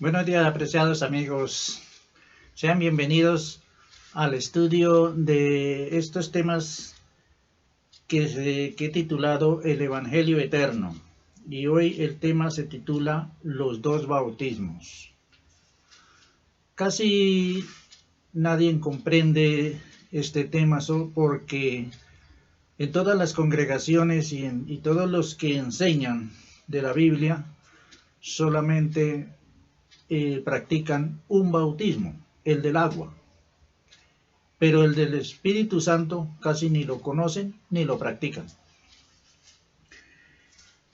Buenos días, apreciados amigos. Sean bienvenidos al estudio de estos temas que he titulado El Evangelio Eterno. Y hoy el tema se titula Los dos bautismos. Casi nadie comprende este tema porque en todas las congregaciones y todos los que enseñan de la Biblia solamente practican un bautismo, el del agua, pero el del Espíritu Santo casi ni lo conocen ni lo practican.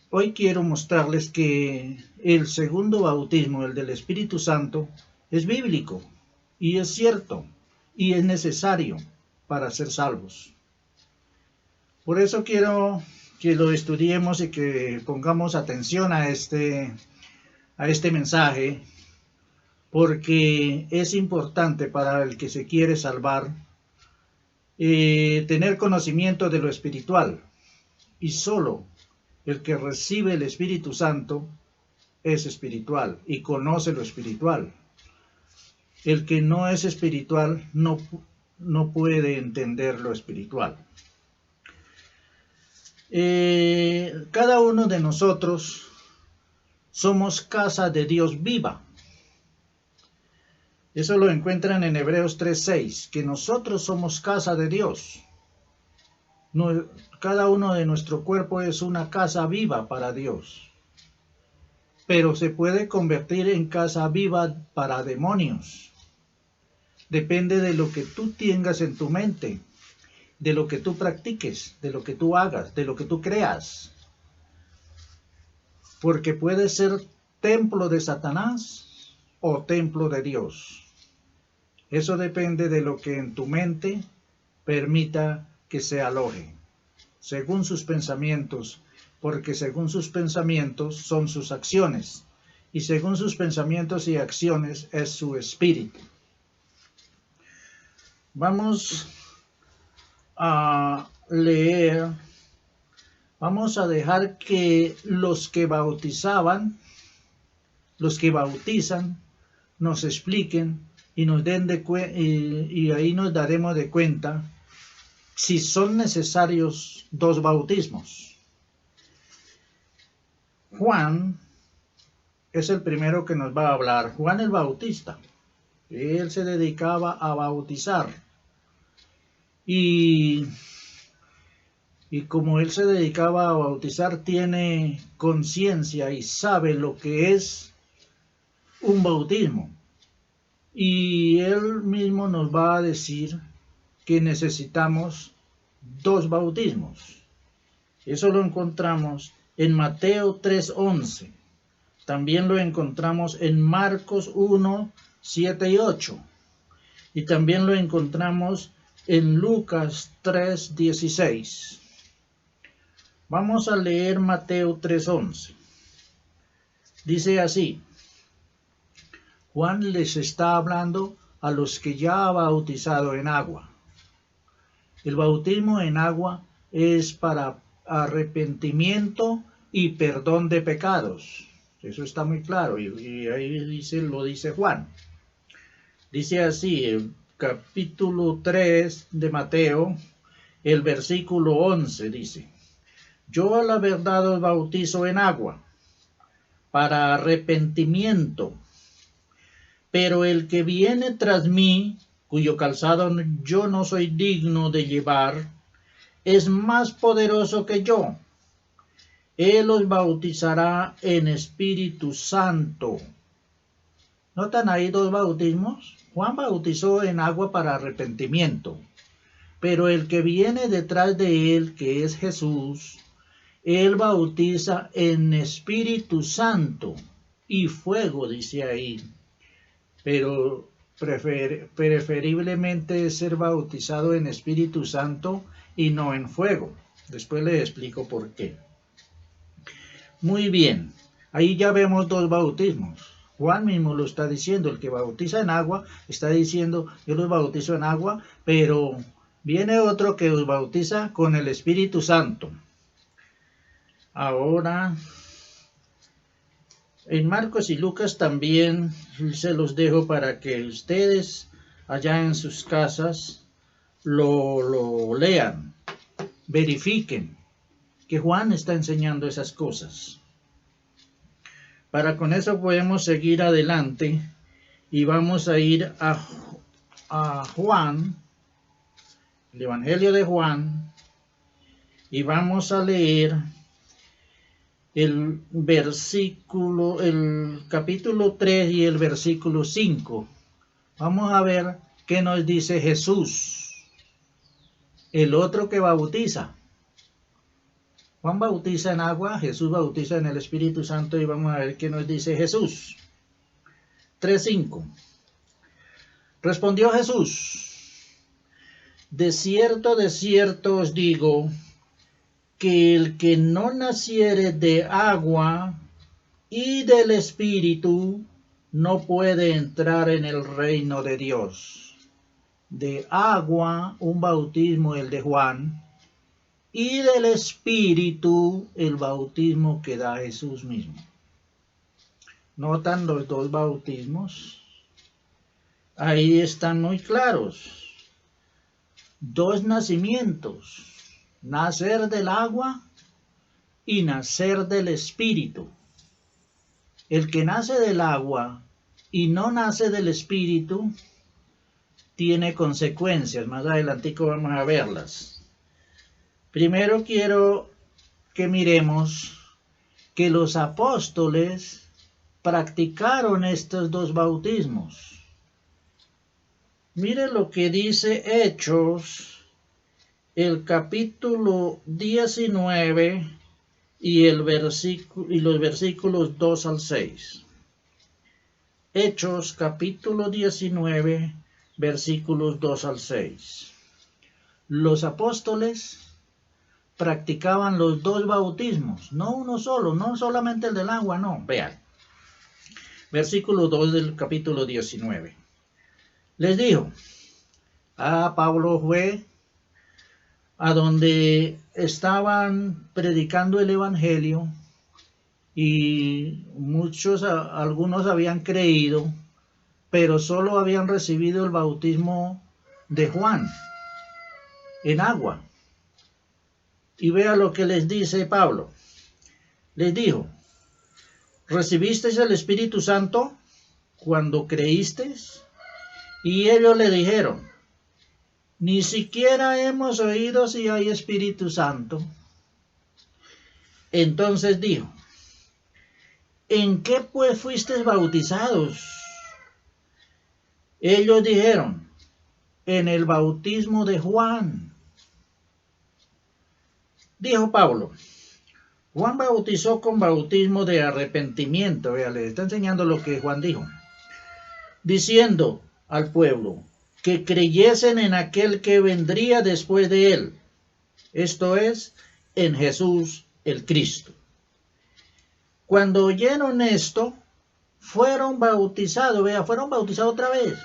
Hoy quiero mostrarles que el segundo bautismo, el del Espíritu Santo, es bíblico y es cierto y es necesario para ser salvos. Por eso quiero que lo estudiemos y que pongamos atención a este mensaje, porque es importante para el que se quiere salvar tener conocimiento de lo espiritual, y solo el que recibe el Espíritu Santo es espiritual y conoce lo espiritual. El que no es espiritual no puede entender lo espiritual. Cada uno de nosotros somos casa de Dios viva. Eso lo encuentran en Hebreos 3:6, que nosotros somos casa de Dios. Cada uno de nuestro cuerpo es una casa viva para Dios, pero se puede convertir en casa viva para demonios. Depende de lo que tú tengas en tu mente, de lo que tú practiques, de lo que tú hagas, de lo que tú creas, porque puede ser templo de Satanás o templo de Dios. Eso depende de lo que en tu mente permita que se aloje, según sus pensamientos, porque según sus pensamientos son sus acciones, y según sus pensamientos y acciones es su espíritu. Vamos a leer, vamos a dejar que los que bautizan, nos expliquen y nos den y ahí nos daremos de cuenta si son necesarios dos bautismos. Juan es el primero que nos va a hablar. Juan el Bautista. Él se dedicaba a bautizar. Y como él se dedicaba a bautizar, tiene conciencia y sabe lo que es un bautismo. Y él mismo nos va a decir que necesitamos dos bautismos. Eso lo encontramos en Mateo 3:11. También lo encontramos en Marcos 1:7 y 8. Y también lo encontramos en Lucas 3:16. Vamos a leer Mateo 3:11. Dice así: Juan les está hablando a los que ya ha bautizado en agua. El bautismo en agua es para arrepentimiento y perdón de pecados. Eso está muy claro y ahí lo dice Juan. Dice así, el capítulo 3 de Mateo, el versículo 11 dice: Yo a la verdad os bautizo en agua para arrepentimiento, pero el que viene tras mí, cuyo calzado yo no soy digno de llevar, es más poderoso que yo. Él os bautizará en Espíritu Santo. ¿Notan ahí dos bautismos? Juan bautizó en agua para arrepentimiento, pero el que viene detrás de él, que es Jesús, él bautiza en Espíritu Santo y fuego, dice ahí. Pero preferiblemente es ser bautizado en Espíritu Santo y no en fuego. Después les explico por qué. Muy bien, ahí ya vemos dos bautismos. Juan mismo lo está diciendo, el que bautiza en agua está diciendo: yo los bautizo en agua, pero viene otro que os bautiza con el Espíritu Santo. Ahora En Marcos y Lucas también se los dejo para que ustedes allá en sus casas lo lean, verifiquen que Juan está enseñando esas cosas. Para con eso podemos seguir adelante y vamos a ir a Juan, el Evangelio de Juan, y vamos a leer el capítulo 3 y el versículo 5. Vamos a ver qué nos dice Jesús, el otro que bautiza. Juan bautiza en agua, Jesús bautiza en el Espíritu Santo, y vamos a ver qué nos dice Jesús. 3:5. Respondió Jesús: de cierto os digo, que el que no naciere de agua y del Espíritu no puede entrar en el reino de Dios. De agua, un bautismo, el de Juan, y del Espíritu, el bautismo que da Jesús mismo. ¿Notan los dos bautismos? Ahí están muy claros. Dos nacimientos: nacer del agua y nacer del Espíritu. El que nace del agua y no nace del Espíritu tiene consecuencias. Más adelantico vamos a verlas. Primero quiero que miremos que los apóstoles practicaron estos dos bautismos. Mire lo que dice Hechos, el capítulo 19 y los versículos 2 al 6. Hechos capítulo 19, versículos 2 al 6. Los apóstoles practicaban los dos bautismos, no uno solo, no solamente el del agua, no. Vean, versículo 2 del capítulo 19. Les dijo: Pablo fue a donde estaban predicando el Evangelio, y algunos habían creído, pero solo habían recibido el bautismo de Juan en agua. Y vea lo que les dice Pablo. Les dijo: ¿recibisteis el Espíritu Santo cuando creísteis? Y ellos le dijeron: ni siquiera hemos oído si hay Espíritu Santo. Entonces dijo: ¿en qué pues fuisteis bautizados? Ellos dijeron: en el bautismo de Juan. Dijo Pablo: Juan bautizó con bautismo de arrepentimiento. Vea, le está enseñando lo que Juan dijo, diciendo al pueblo que creyesen en aquel que vendría después de él, esto es, en Jesús el Cristo. Cuando oyeron esto, fueron bautizados. Vea, fueron bautizados otra vez.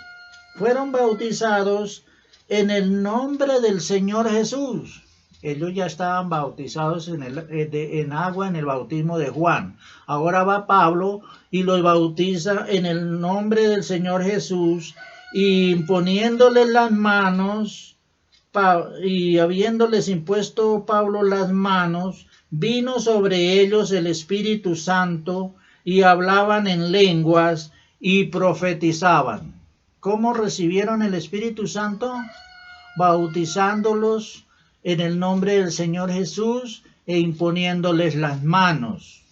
Fueron bautizados en el nombre del Señor Jesús. Ellos ya estaban bautizados en agua en el bautismo de Juan. Ahora va Pablo y los bautiza en el nombre del Señor Jesús, y imponiéndoles las manos, y habiéndoles impuesto Pablo las manos, vino sobre ellos el Espíritu Santo, y hablaban en lenguas y profetizaban. ¿Cómo recibieron el Espíritu Santo? Bautizándolos en el nombre del Señor Jesús e imponiéndoles las manos.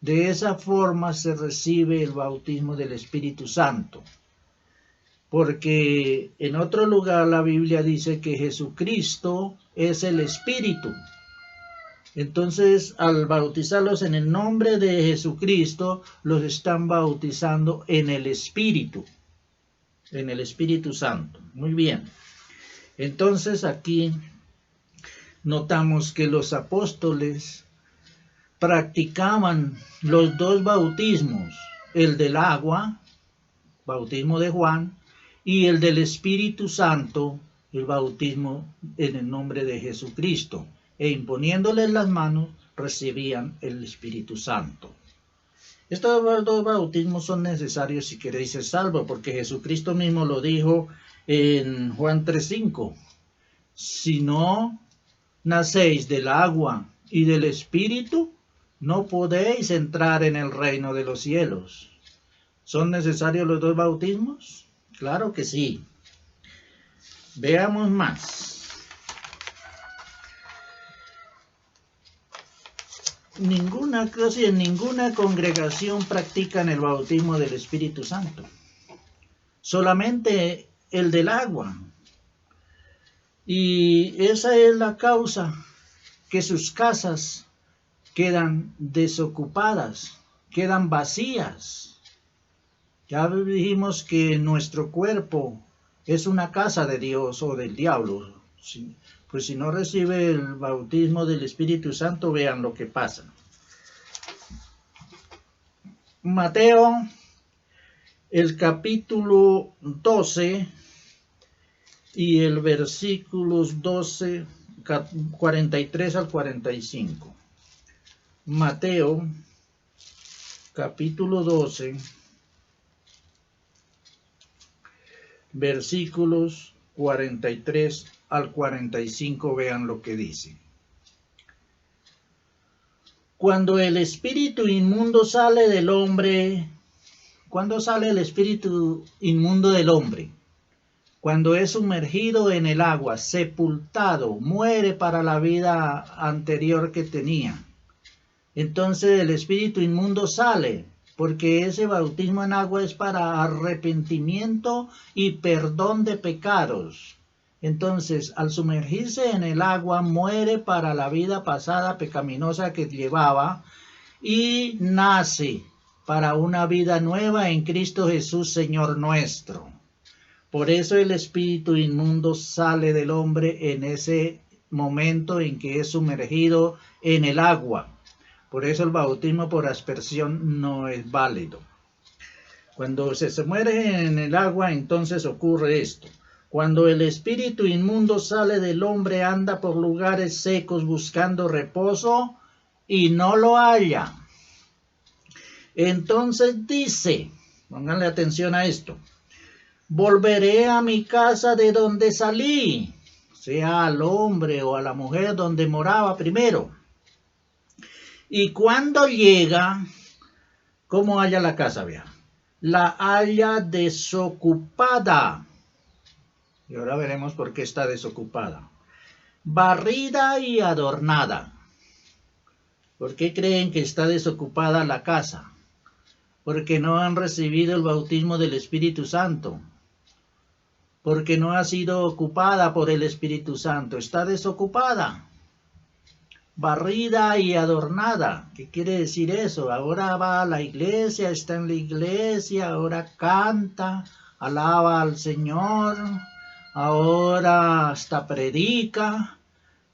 De esa forma se recibe el bautismo del Espíritu Santo. Porque en otro lugar la Biblia dice que Jesucristo es el Espíritu. Entonces, al bautizarlos en el nombre de Jesucristo, los están bautizando en el Espíritu Santo. Muy bien. Entonces, aquí notamos que los apóstoles practicaban los dos bautismos, el del agua, bautismo de Juan, y el del Espíritu Santo, el bautismo en el nombre de Jesucristo, e imponiéndoles las manos recibían el Espíritu Santo. Estos dos bautismos son necesarios si queréis ser salvos, porque Jesucristo mismo lo dijo en Juan 3:5. Si no nacéis del agua y del Espíritu, no podéis entrar en el reino de los cielos. ¿Son necesarios los dos bautismos? Claro que sí. Veamos más. Casi en ninguna congregación practican el bautismo del Espíritu Santo. Solamente el del agua. Y esa es la causa que sus casas quedan desocupadas, quedan vacías. Ya dijimos que nuestro cuerpo es una casa de Dios o del diablo. Pues si no recibe el bautismo del Espíritu Santo, vean lo que pasa. Mateo, el capítulo 12 y el versículos 12, 43 al 45. Mateo, capítulo 12, versículos 43 al 45, vean lo que dice. Cuando el espíritu inmundo sale del hombre, ¿cuándo sale el espíritu inmundo del hombre? Cuando es sumergido en el agua, sepultado, muere para la vida anterior que tenía. Entonces el espíritu inmundo sale, porque ese bautismo en agua es para arrepentimiento y perdón de pecados. Entonces, al sumergirse en el agua, muere para la vida pasada pecaminosa que llevaba y nace para una vida nueva en Cristo Jesús, Señor nuestro. Por eso el espíritu inmundo sale del hombre en ese momento en que es sumergido en el agua. Por eso el bautismo por aspersión no es válido. Cuando se sumerge en el agua, entonces ocurre esto. Cuando el espíritu inmundo sale del hombre, anda por lugares secos buscando reposo y no lo halla. Entonces dice, pónganle atención a esto, volveré a mi casa de donde salí, sea al hombre o a la mujer donde moraba primero. Y cuando llega, ¿cómo halla la casa? Vea, la halla desocupada. Y ahora veremos por qué está desocupada. Barrida y adornada. ¿Por qué creen que está desocupada la casa? Porque no han recibido el bautismo del Espíritu Santo. Porque no ha sido ocupada por el Espíritu Santo. Está desocupada. Barrida y adornada. ¿Qué quiere decir eso? Ahora va a la iglesia, está en la iglesia, ahora canta, alaba al Señor. Ahora hasta predica,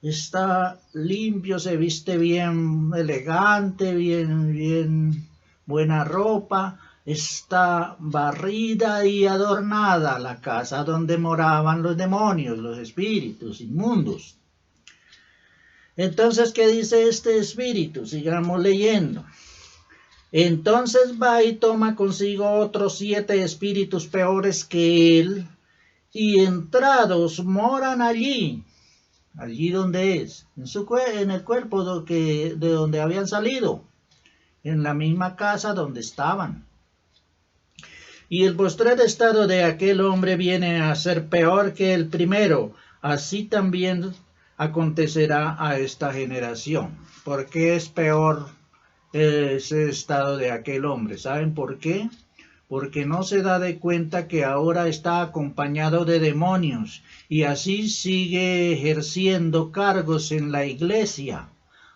está limpio, se viste bien elegante, bien buena ropa, está barrida y adornada la casa donde moraban los demonios, los espíritus inmundos. Entonces, ¿qué dice este espíritu? Sigamos leyendo. Entonces va y toma consigo otros 7 espíritus peores que él, y entrados moran allí donde es, en el cuerpo de donde habían salido, en la misma casa donde estaban. Y el postrer estado de aquel hombre viene a ser peor que el primero, así también acontecerá a esta generación. ¿Por qué es peor ese estado de aquel hombre? ¿Saben por qué? Porque no se da de cuenta que ahora está acompañado de demonios y así sigue ejerciendo cargos en la iglesia,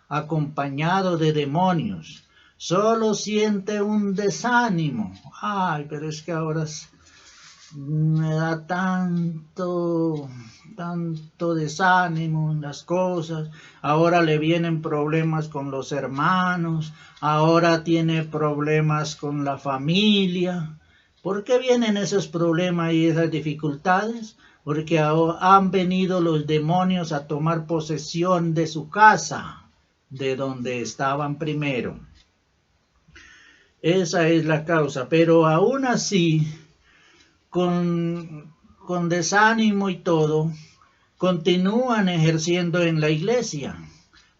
acompañado de demonios. Solo siente un desánimo. Ay, pero es que ahora me da tanto desánimo en las cosas. Ahora le vienen problemas con los hermanos, ahora tiene problemas con la familia. ¿Por qué vienen esos problemas y esas dificultades? Porque han venido los demonios a tomar posesión de su casa, de donde estaban primero. Esa es la causa, pero aún así, con desánimo y todo, continúan ejerciendo en la iglesia,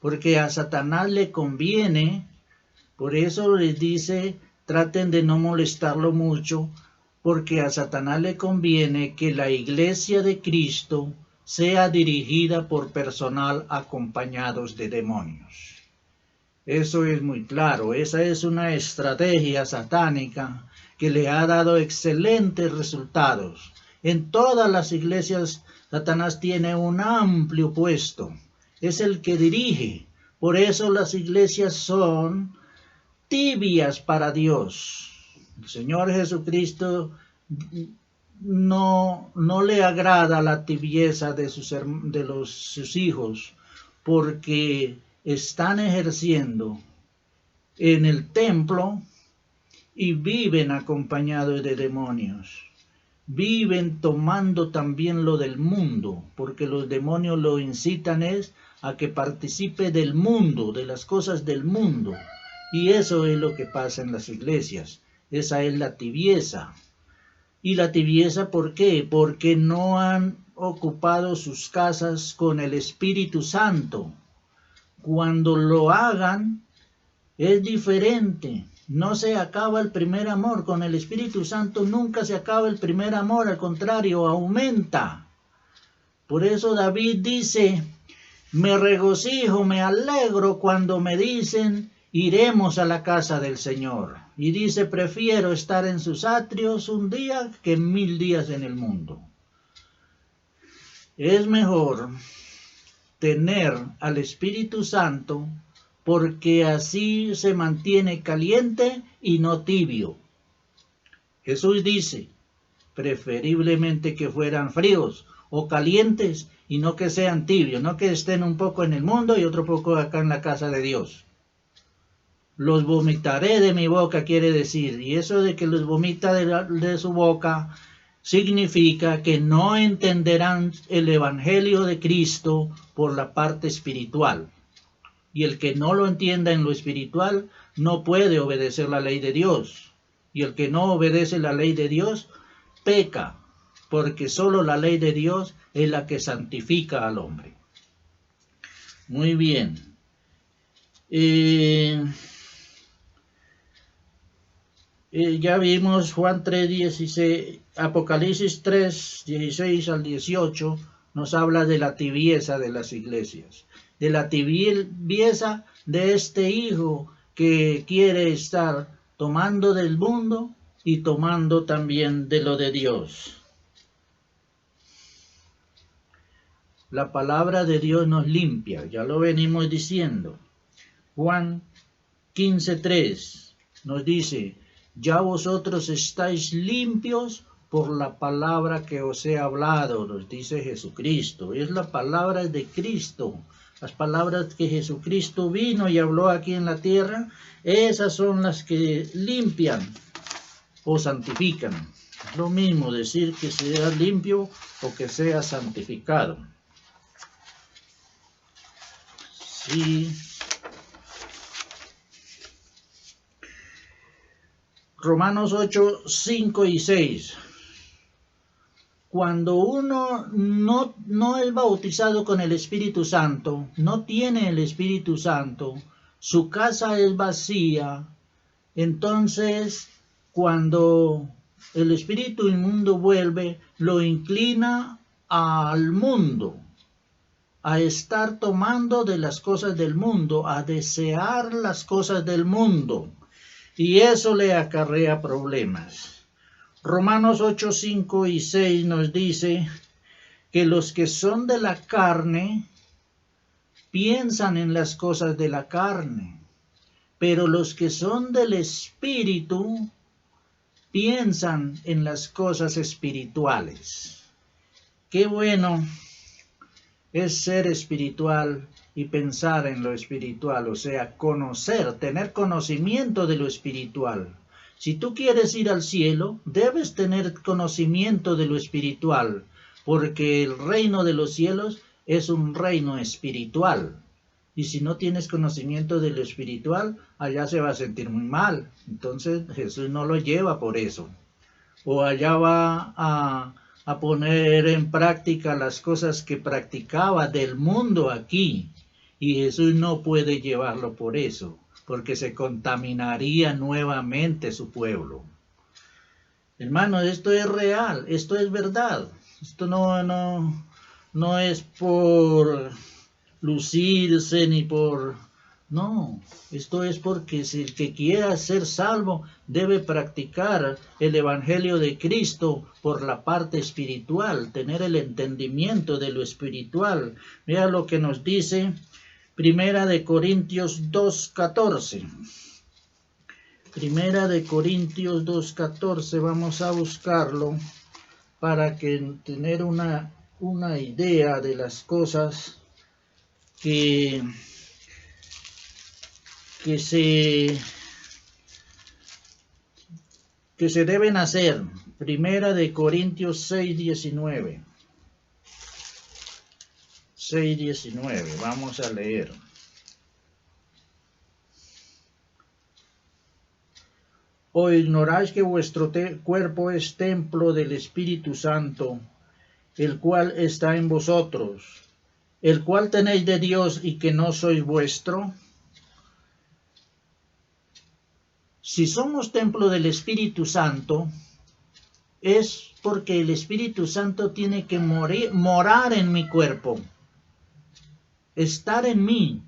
porque a Satanás le conviene. Por eso les dice, traten de no molestarlo mucho, porque a Satanás le conviene que la iglesia de Cristo sea dirigida por personal acompañados de demonios. Eso es muy claro, esa es una estrategia satánica que le ha dado excelentes resultados. En todas las iglesias, Satanás tiene un amplio puesto, es el que dirige. Por eso las iglesias son tibias para Dios. El Señor Jesucristo no le agrada la tibieza de sus hijos, porque están ejerciendo en el templo y viven acompañados de demonios. Viven tomando también lo del mundo, porque los demonios lo incitan a que participe del mundo, de las cosas del mundo. Y eso es lo que pasa en las iglesias. Esa es la tibieza. ¿Y la tibieza por qué? Porque no han ocupado sus casas con el Espíritu Santo. Cuando lo hagan, es diferente. No se acaba el primer amor. Con el Espíritu Santo nunca se acaba el primer amor. Al contrario, aumenta. Por eso David dice, me regocijo, me alegro cuando me dicen, iremos a la casa del Señor. Y dice, prefiero estar en sus atrios un día que 1000 días en el mundo. Es mejor tener al Espíritu Santo, porque así se mantiene caliente y no tibio. Jesús dice, preferiblemente que fueran fríos o calientes y no que sean tibios, no que estén un poco en el mundo y otro poco acá en la casa de Dios. Los vomitaré de mi boca, quiere decir, y eso de que los vomita de su boca significa que no entenderán el Evangelio de Cristo por la parte espiritual. Y el que no lo entienda en lo espiritual no puede obedecer la ley de Dios. Y el que no obedece la ley de Dios peca, porque solo la ley de Dios es la que santifica al hombre. Muy bien. Ya vimos Juan 3:16, Apocalipsis 3:16 al 18, nos habla de la tibieza de las iglesias, de la tibieza de este hijo que quiere estar tomando del mundo y tomando también de lo de Dios. La palabra de Dios nos limpia, ya lo venimos diciendo. Juan 15:3 nos dice, ya vosotros estáis limpios por la palabra que os he hablado, nos dice Jesucristo. Es la palabra de Cristo. Las palabras que Jesucristo vino y habló aquí en la tierra, esas son las que limpian o santifican. Es lo mismo decir que sea limpio o que sea santificado. Sí. Romanos 8, 5 y 6. Cuando uno no es bautizado con el Espíritu Santo, no tiene el Espíritu Santo, su casa es vacía, entonces cuando el espíritu inmundo vuelve, lo inclina al mundo, a estar tomando de las cosas del mundo, a desear las cosas del mundo. Y eso le acarrea problemas. Romanos 8, 5 y 6 nos dice que los que son de la carne piensan en las cosas de la carne, pero los que son del Espíritu piensan en las cosas espirituales. Qué bueno es ser espiritual y pensar en lo espiritual, o sea, conocer, tener conocimiento de lo espiritual. Si tú quieres ir al cielo, debes tener conocimiento de lo espiritual, porque el reino de los cielos es un reino espiritual. Y si no tienes conocimiento de lo espiritual, allá se va a sentir muy mal. Entonces Jesús no lo lleva por eso. O allá va a poner en práctica las cosas que practicaba del mundo aquí. Y Jesús no puede llevarlo por eso, porque se contaminaría nuevamente su pueblo. Hermano, esto es real, esto es verdad. Esto no es por lucirse ni por... No, esto es porque si el que quiera ser salvo debe practicar el Evangelio de Cristo por la parte espiritual, tener el entendimiento de lo espiritual. Vea lo que nos dice Primera de Corintios 2:14. Primera de Corintios 2:14, vamos a buscarlo para tener una idea de las cosas que se deben hacer. Primera de Corintios 6:19. 6:19, vamos a leer. ¿O ignoráis que vuestro cuerpo es templo del Espíritu Santo, el cual está en vosotros, el cual tenéis de Dios y que no sois vuestro? Si somos templo del Espíritu Santo, es porque el Espíritu Santo tiene que morar en mi cuerpo, estar en mí.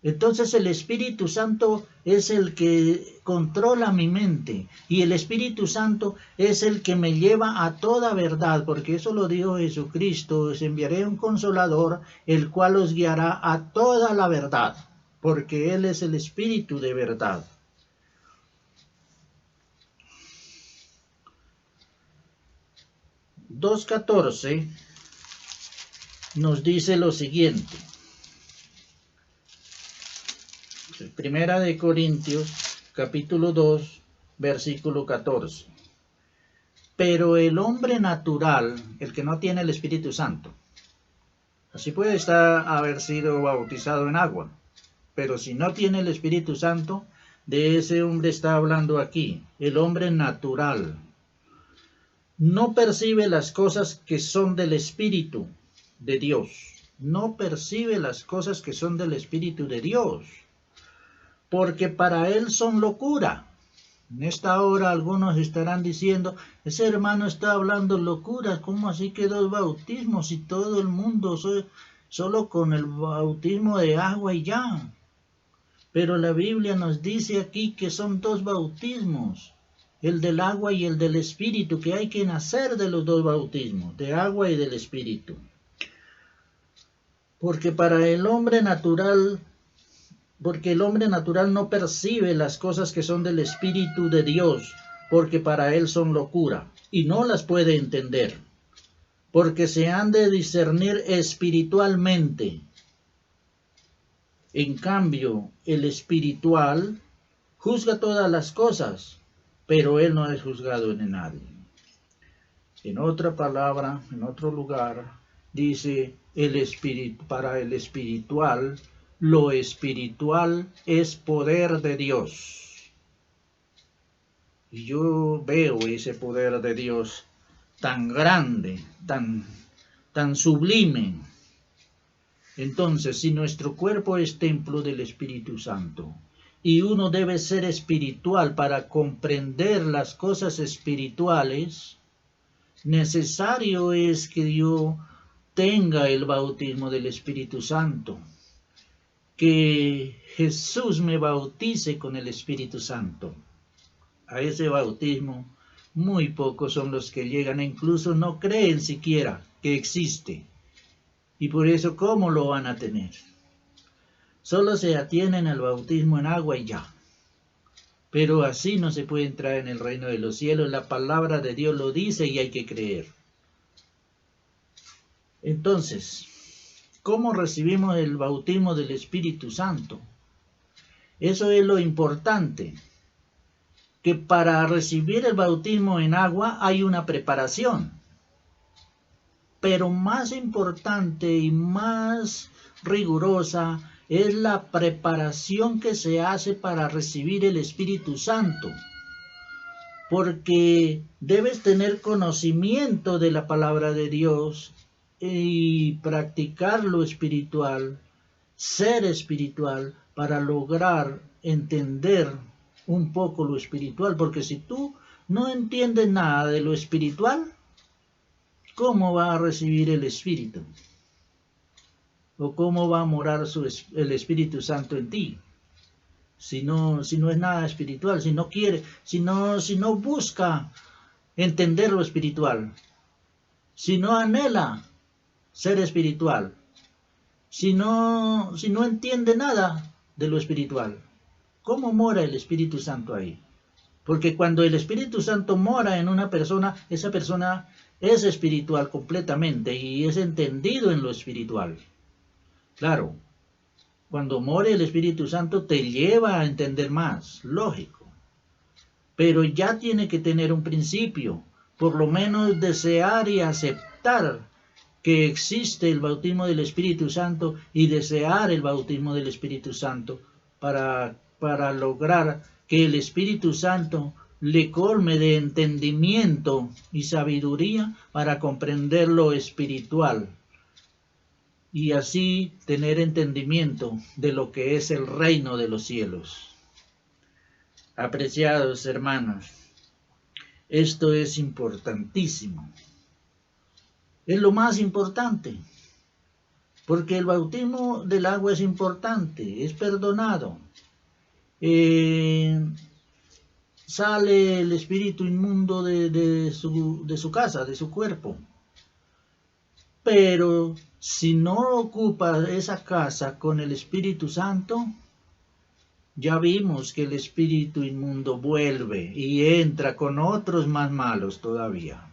Entonces el Espíritu Santo es el que controla mi mente y el Espíritu Santo es el que me lleva a toda verdad, porque eso lo dijo Jesucristo: os enviaré un Consolador, el cual os guiará a toda la verdad, porque Él es el Espíritu de verdad. Dos 2:14 nos dice lo siguiente. Primera de Corintios, capítulo 2, versículo 14. Pero el hombre natural, el que no tiene el Espíritu Santo, así puede haber sido bautizado en agua, pero si no tiene el Espíritu Santo, de ese hombre está hablando aquí. El hombre natural no percibe las cosas que son del Espíritu de Dios. No percibe las cosas que son del Espíritu de Dios, porque para él son locura. En esta hora algunos estarán diciendo: ese hermano está hablando locura, ¿cómo así que 2 bautismos y todo el mundo solo con el bautismo de agua y ya? Pero la Biblia nos dice aquí que son 2 bautismos, el del agua y el del Espíritu, que hay que nacer de los 2 bautismos, de agua y del Espíritu. Porque el hombre natural no percibe las cosas que son del Espíritu de Dios, porque para él son locura, y no las puede entender, porque se han de discernir espiritualmente. En cambio, el espiritual juzga todas las cosas, pero él no es juzgado de nadie. En otra palabra, en otro lugar, dice: para el espiritual, lo espiritual es poder de Dios. Y yo veo ese poder de Dios tan grande, tan sublime. Entonces, si nuestro cuerpo es templo del Espíritu Santo, y uno debe ser espiritual para comprender las cosas espirituales, necesario es que yo tenga el bautismo del Espíritu Santo, que Jesús me bautice con el Espíritu Santo. A ese bautismo muy pocos son los que llegan, e incluso no creen siquiera que existe. Y por eso, ¿cómo lo van a tener? Solo se atienen al bautismo en agua y ya. Pero así no se puede entrar en el reino de los cielos. La palabra de Dios lo dice y hay que creer. Entonces, ¿cómo recibimos el bautismo del Espíritu Santo? Eso es lo importante, que para recibir el bautismo en agua hay una preparación. Pero más importante y más rigurosa es la preparación que se hace para recibir el Espíritu Santo, porque debes tener conocimiento de la palabra de Dios y practicar lo espiritual, ser espiritual, para lograr entender un poco lo espiritual, porque si tú no entiendes nada de lo espiritual, ¿cómo va a recibir el Espíritu? ¿O cómo va a morar el Espíritu Santo en ti? Si no es nada espiritual, si no quiere, si no busca entender lo espiritual, si no anhela ser espiritual, si no entiende nada de lo espiritual, ¿cómo mora el Espíritu Santo ahí? Porque cuando el Espíritu Santo mora en una persona, esa persona es espiritual completamente y es entendido en lo espiritual. Claro, cuando mora el Espíritu Santo te lleva a entender más, lógico. Pero ya tiene que tener un principio, por lo menos desear y aceptar que existe el bautismo del Espíritu Santo y desear el bautismo del Espíritu Santo para lograr que el Espíritu Santo le colme de entendimiento y sabiduría para comprender lo espiritual y así tener entendimiento de lo que es el reino de los cielos. Apreciados hermanos, esto es importantísimo. Es lo más importante, porque el bautismo del agua es importante, es perdonado. Sale el espíritu inmundo de su casa, de su cuerpo. Pero si no ocupa esa casa con el Espíritu Santo, ya vimos que el espíritu inmundo vuelve y entra con otros más malos todavía.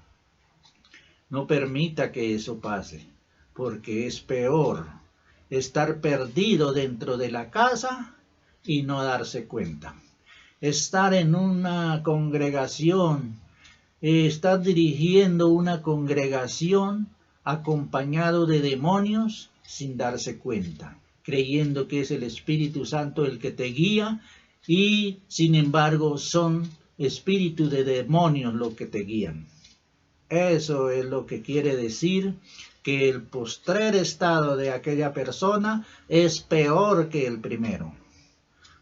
No permita que eso pase, porque es peor estar perdido dentro de la casa y no darse cuenta. Estar en una congregación, estar dirigiendo una congregación acompañado de demonios sin darse cuenta, creyendo que es el Espíritu Santo el que te guía y sin embargo son espíritus de demonios los que te guían. Eso es lo que quiere decir que el postrer estado de aquella persona es peor que el primero.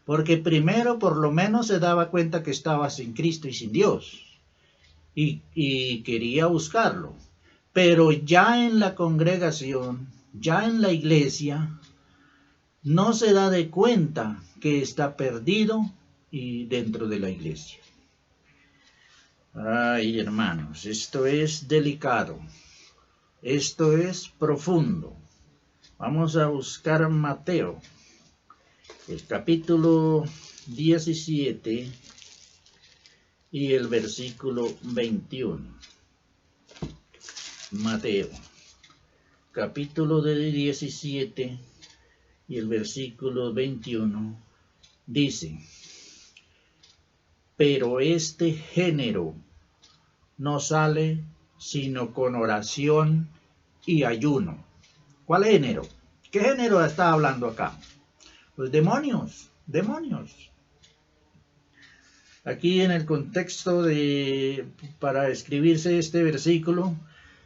Porque primero por lo menos se daba cuenta que estaba sin Cristo y sin Dios. Y quería buscarlo. Pero ya en la congregación, ya en la iglesia, no se da de cuenta que está perdido y dentro de la iglesia. Ay, hermanos, esto es delicado, esto es profundo. Vamos a buscar Mateo, el capítulo 17 y el versículo 21. Mateo, capítulo 17 y el versículo 21, dice: pero este género no sale sino con oración y ayuno. ¿Cuál género? ¿Qué género está hablando acá? Pues demonios. Aquí en el contexto para escribirse este versículo,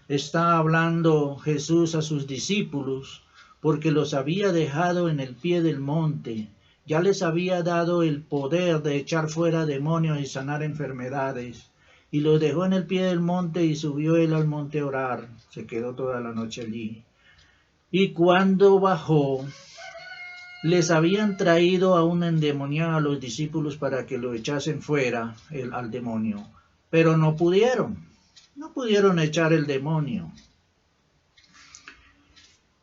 está hablando Jesús a sus discípulos, porque los había dejado en el pie del monte. Ya les había dado el poder de echar fuera demonios y sanar enfermedades. Y los dejó en el pie del monte y subió él al monte a orar. Se quedó toda la noche allí. Y cuando bajó, les habían traído a un endemoniado a los discípulos para que lo echasen fuera al demonio. Pero no pudieron echar el demonio.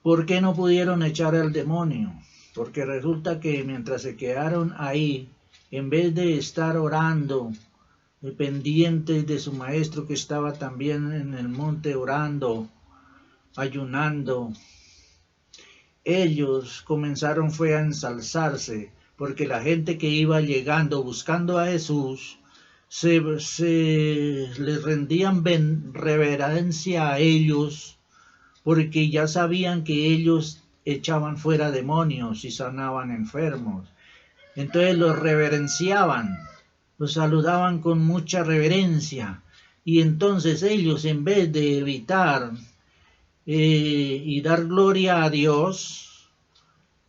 ¿Por qué no pudieron echar al demonio? Porque resulta que mientras se quedaron ahí, en vez de estar orando, pendientes de su maestro que estaba también en el monte orando, ayunando, ellos comenzaron a ensalzarse, porque la gente que iba llegando buscando a Jesús, les rendían reverencia a ellos, porque ya sabían que ellos echaban fuera demonios y sanaban enfermos. Entonces los reverenciaban, los saludaban con mucha reverencia. Y entonces ellos, en vez de evitar y dar gloria a Dios,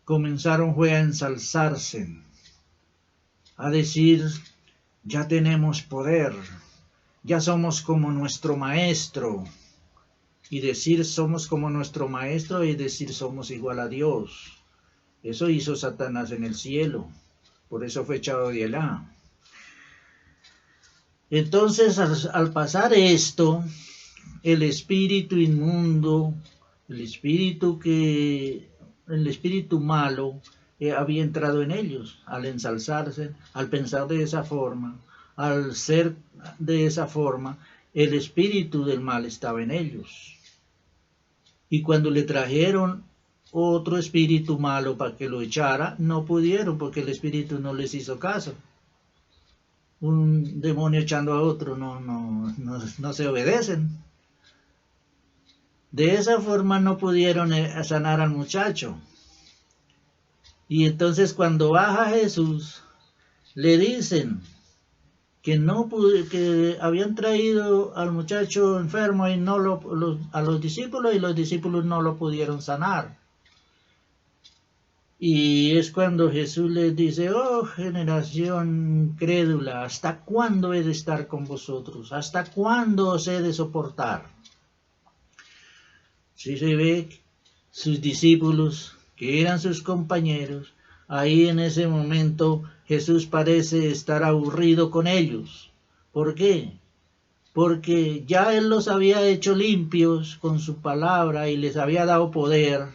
comenzaron a ensalzarse, a decir, ya tenemos poder, ya somos como nuestro maestro. Y decir somos como nuestro maestro y decir somos igual a Dios. Eso hizo Satanás en el cielo. Por eso fue echado de Alá. Entonces, al pasar esto, el espíritu inmundo, el espíritu malo, había entrado en ellos, al ensalzarse, al pensar de esa forma, al ser de esa forma, el espíritu del mal estaba en ellos. Y cuando le trajeron otro espíritu malo para que lo echara, no pudieron porque el espíritu no les hizo caso. Un demonio echando a otro no se obedecen. De esa forma no pudieron sanar al muchacho. Y entonces cuando baja Jesús, le dicen que habían traído al muchacho enfermo y a los discípulos, y los discípulos no lo pudieron sanar. Y es cuando Jesús les dice, oh generación crédula, ¿hasta cuándo he de estar con vosotros? ¿Hasta cuándo os he de soportar? Si se ve sus discípulos, que eran sus compañeros, ahí en ese momento Jesús parece estar aburrido con ellos. ¿Por qué? Porque ya Él los había hecho limpios con su palabra y les había dado poder.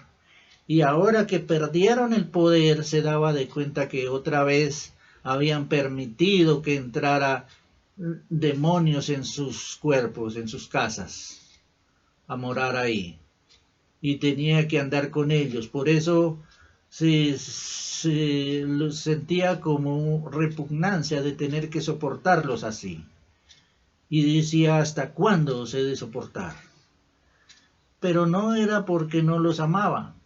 Y ahora que perdieron el poder, se daba de cuenta que otra vez habían permitido que entrara demonios en sus cuerpos, en sus casas, a morar ahí. Y tenía que andar con ellos. Por eso se sentía como repugnancia de tener que soportarlos así. Y decía, ¿hasta cuándo se he de soportar? Pero no era porque no los amaba,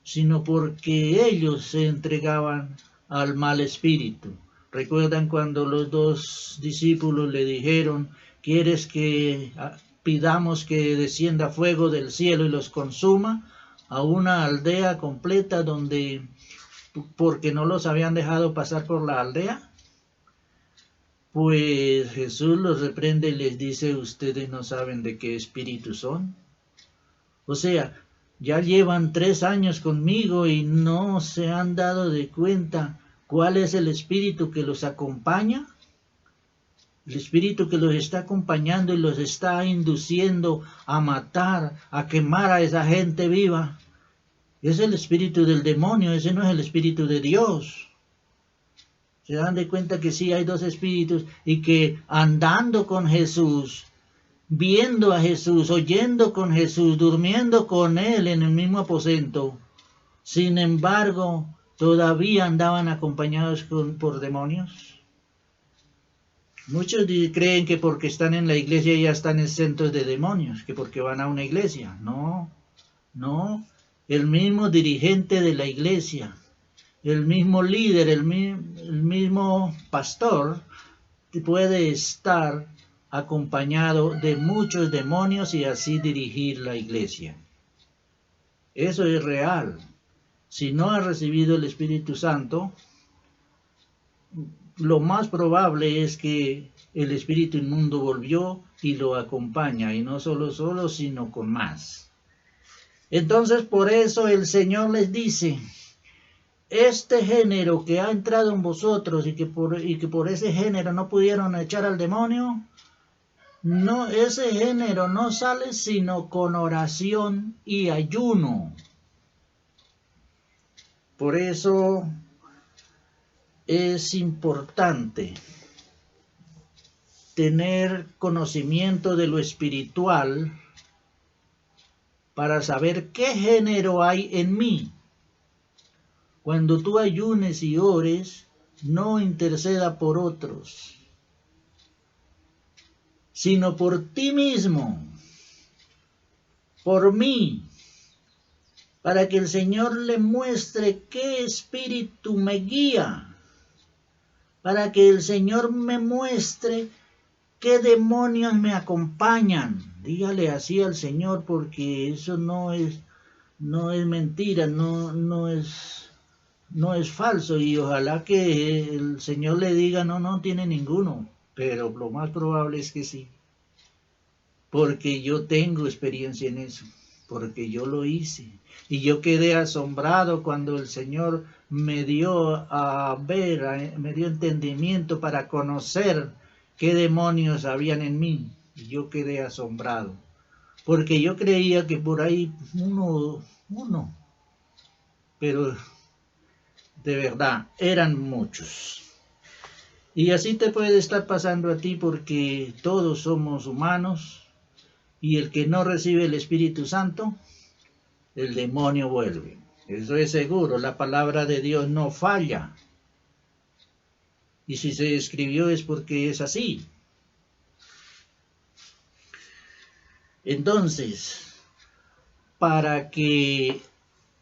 sino porque ellos se entregaban al mal espíritu. ¿Recuerdan cuando los dos discípulos le dijeron, ¿quieres que pidamos que descienda fuego del cielo y los consuma? A una aldea completa porque no los habían dejado pasar por la aldea. Pues Jesús los reprende y les dice, ustedes no saben de qué espíritu son. O sea, ya llevan 3 años conmigo y no se han dado de cuenta cuál es el espíritu que los acompaña. El espíritu que los está acompañando y los está induciendo a matar, a quemar a esa gente viva. Es el espíritu del demonio, ese no es el espíritu de Dios. Se dan de cuenta que sí hay 2 espíritus y que andando con Jesús, viendo a Jesús, oyendo con Jesús, durmiendo con Él en el mismo aposento, sin embargo, todavía andaban acompañados por demonios. Muchos creen que porque están en la iglesia ya están exentos de demonios, que porque van a una iglesia. No, el mismo dirigente de la iglesia, el mismo líder, el mismo pastor puede estar acompañado de muchos demonios y así dirigir la iglesia. Eso es real. Si no ha recibido el Espíritu Santo, lo más probable es que el espíritu inmundo volvió y lo acompaña, y no solo, sino con más. Entonces, por eso el Señor les dice, este género que ha entrado en vosotros y que por ese género no pudieron echar al demonio, no, ese género no sale sino con oración y ayuno. Por eso es importante tener conocimiento de lo espiritual para saber qué género hay en mí. Cuando tú ayunes y ores, no interceda por otros, sino por ti mismo, por mí. para que el Señor le muestre qué espíritu me guía, para que el Señor me muestre qué demonios me acompañan. Dígale así al Señor, porque eso no es mentira, no es falso, y ojalá que el Señor le diga no tiene ninguno, pero lo más probable es que sí, porque yo tengo experiencia en eso, porque yo lo hice, y yo quedé asombrado cuando el Señor me dio a ver, me dio entendimiento para conocer qué demonios habían en mí, y yo quedé asombrado, porque yo creía que por ahí uno, pero de verdad eran muchos. Y así te puede estar pasando a ti, porque todos somos humanos, y el que no recibe el Espíritu Santo, el demonio vuelve. Eso es seguro, la palabra de Dios no falla. Y si se escribió es porque es así. Entonces, para que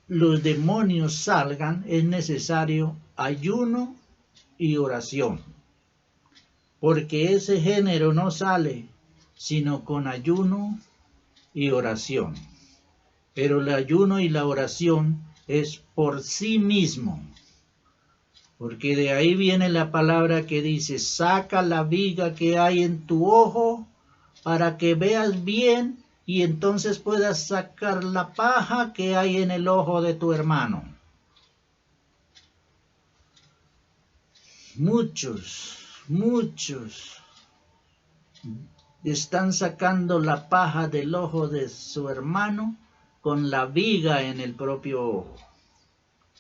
los demonios salgan es necesario ayuno y oración, porque ese género no sale sino con ayuno y oración. Pero el ayuno y la oración es por sí mismo, porque de ahí viene la palabra que dice: saca la viga que hay en tu ojo para que veas bien, y entonces puedas sacar la paja que hay en el ojo de tu hermano. Muchos están sacando la paja del ojo de su hermano con la viga en el propio ojo.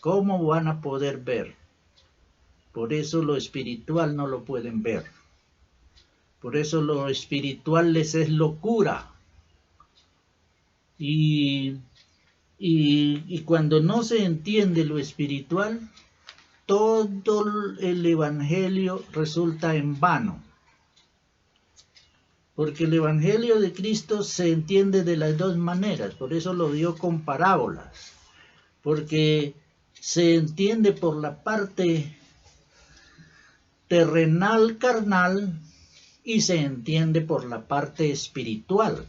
¿Cómo van a poder ver? Por eso lo espiritual no lo pueden ver. Por eso lo espiritual les es locura. Y cuando no se entiende lo espiritual, todo el evangelio resulta en vano. Porque el evangelio de Cristo se entiende de las dos maneras, por eso lo dio con parábolas. Porque se entiende por la parte terrenal, carnal, y se entiende por la parte espiritual.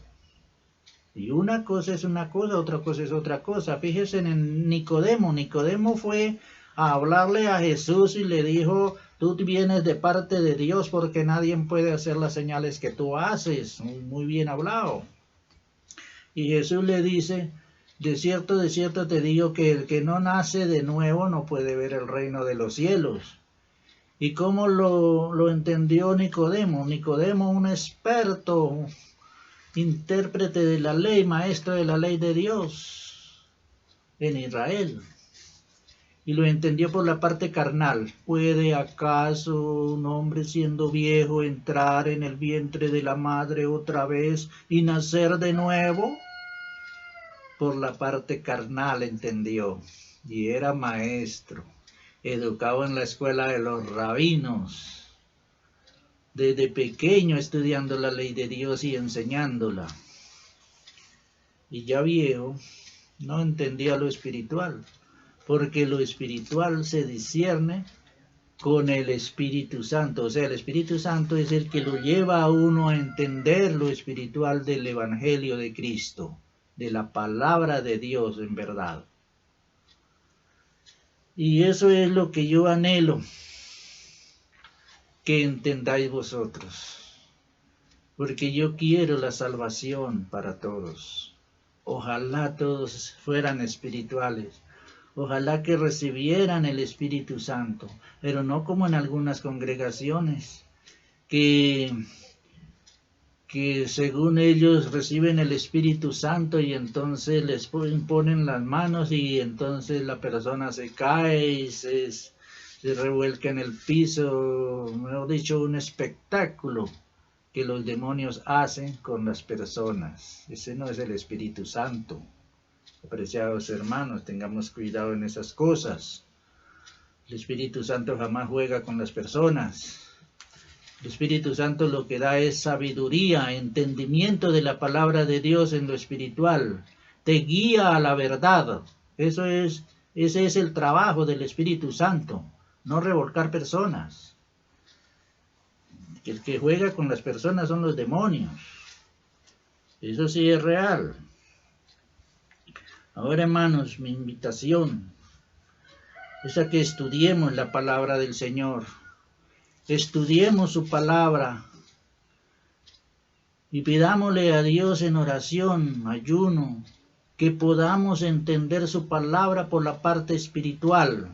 Y una cosa es una cosa, otra cosa es otra cosa. Fíjese en Nicodemo. Nicodemo fue a hablarle a Jesús y le dijo: tú vienes de parte de Dios, porque nadie puede hacer las señales que tú haces. Muy bien hablado. Y Jesús le dice: de cierto te digo que el que no nace de nuevo no puede ver el reino de los cielos. ¿Y cómo lo entendió Nicodemo? Nicodemo, un experto, intérprete de la ley, maestro de la ley de Dios en Israel. Y lo entendió por la parte carnal. ¿Puede acaso un hombre siendo viejo entrar en el vientre de la madre otra vez y nacer de nuevo? Por la parte carnal entendió. Y era maestro, educado en la escuela de los rabinos, desde pequeño estudiando la ley de Dios y enseñándola. Y ya viejo, no entendía lo espiritual, porque lo espiritual se discierne con el Espíritu Santo. O sea, el Espíritu Santo es el que lo lleva a uno a entender lo espiritual del Evangelio de Cristo, de la palabra de Dios en verdad. Y eso es lo que yo anhelo que entendáis vosotros, porque yo quiero la salvación para todos. Ojalá todos fueran espirituales, ojalá que recibieran el Espíritu Santo, pero no como en algunas congregaciones, que según ellos reciben el Espíritu Santo y entonces les ponen las manos y entonces la persona se cae y se revuelca en el piso. Mejor dicho, un espectáculo que los demonios hacen con las personas. Ese no es el Espíritu Santo. Apreciados hermanos, tengamos cuidado en esas cosas. El Espíritu Santo jamás juega con las personas. El Espíritu Santo lo que da es sabiduría, entendimiento de la palabra de Dios en lo espiritual. Te guía a la verdad. Ese es el trabajo del Espíritu Santo, no revolcar personas. El que juega con las personas son los demonios. Eso sí es real. Ahora, hermanos, mi invitación es a que estudiemos la palabra del Señor. Estudiemos su palabra y pidámosle a Dios en oración, ayuno, que podamos entender su palabra por la parte espiritual,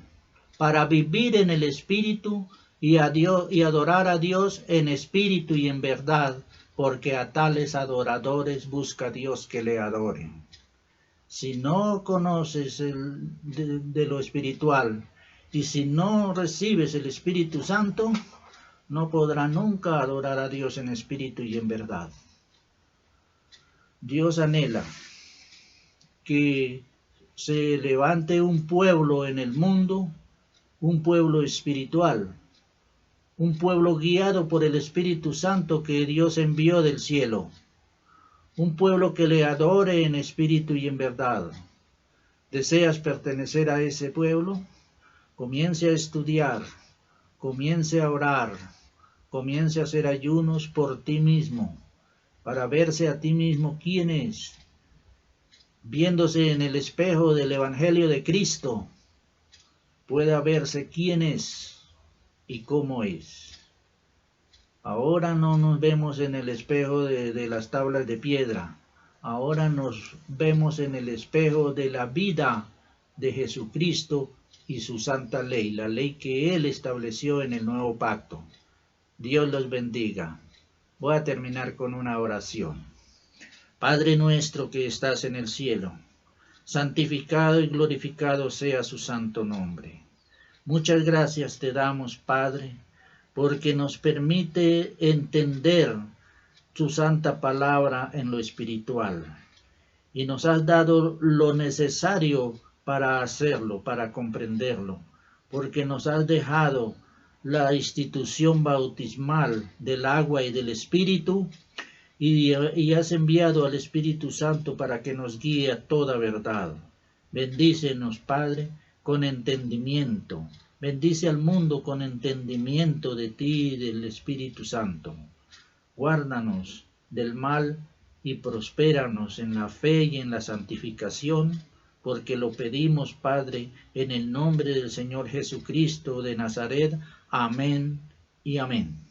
para vivir en el Espíritu y adorar a Dios en espíritu y en verdad, porque a tales adoradores busca Dios que le adoren. Si no conoces de lo espiritual y si no recibes el Espíritu Santo, no podrá nunca adorar a Dios en espíritu y en verdad. Dios anhela que se levante un pueblo en el mundo, un pueblo espiritual, un pueblo guiado por el Espíritu Santo que Dios envió del cielo, un pueblo que le adore en espíritu y en verdad. ¿Deseas pertenecer a ese pueblo? Comience a estudiar, comience a orar, comience a hacer ayunos por ti mismo, para verse a ti mismo quién es, viéndose en el espejo del Evangelio de Cristo, pueda verse quién es y cómo es. Ahora no nos vemos en el espejo de las tablas de piedra, ahora nos vemos en el espejo de la vida de Jesucristo y su santa ley, la ley que Él estableció en el nuevo pacto. Dios los bendiga. Voy a terminar con una oración. Padre nuestro que estás en el cielo, santificado y glorificado sea su santo nombre. Muchas gracias te damos, Padre, porque nos permite entender tu santa palabra en lo espiritual. Y nos has dado lo necesario para hacerlo, para comprenderlo, porque nos has dejado la institución bautismal del agua y del Espíritu, y has enviado al Espíritu Santo para que nos guíe a toda verdad. Bendícenos, Padre, con entendimiento. Bendice al mundo con entendimiento de ti y del Espíritu Santo. Guárdanos del mal y prospéranos en la fe y en la santificación, porque lo pedimos, Padre, en el nombre del Señor Jesucristo de Nazaret. Amén y amén.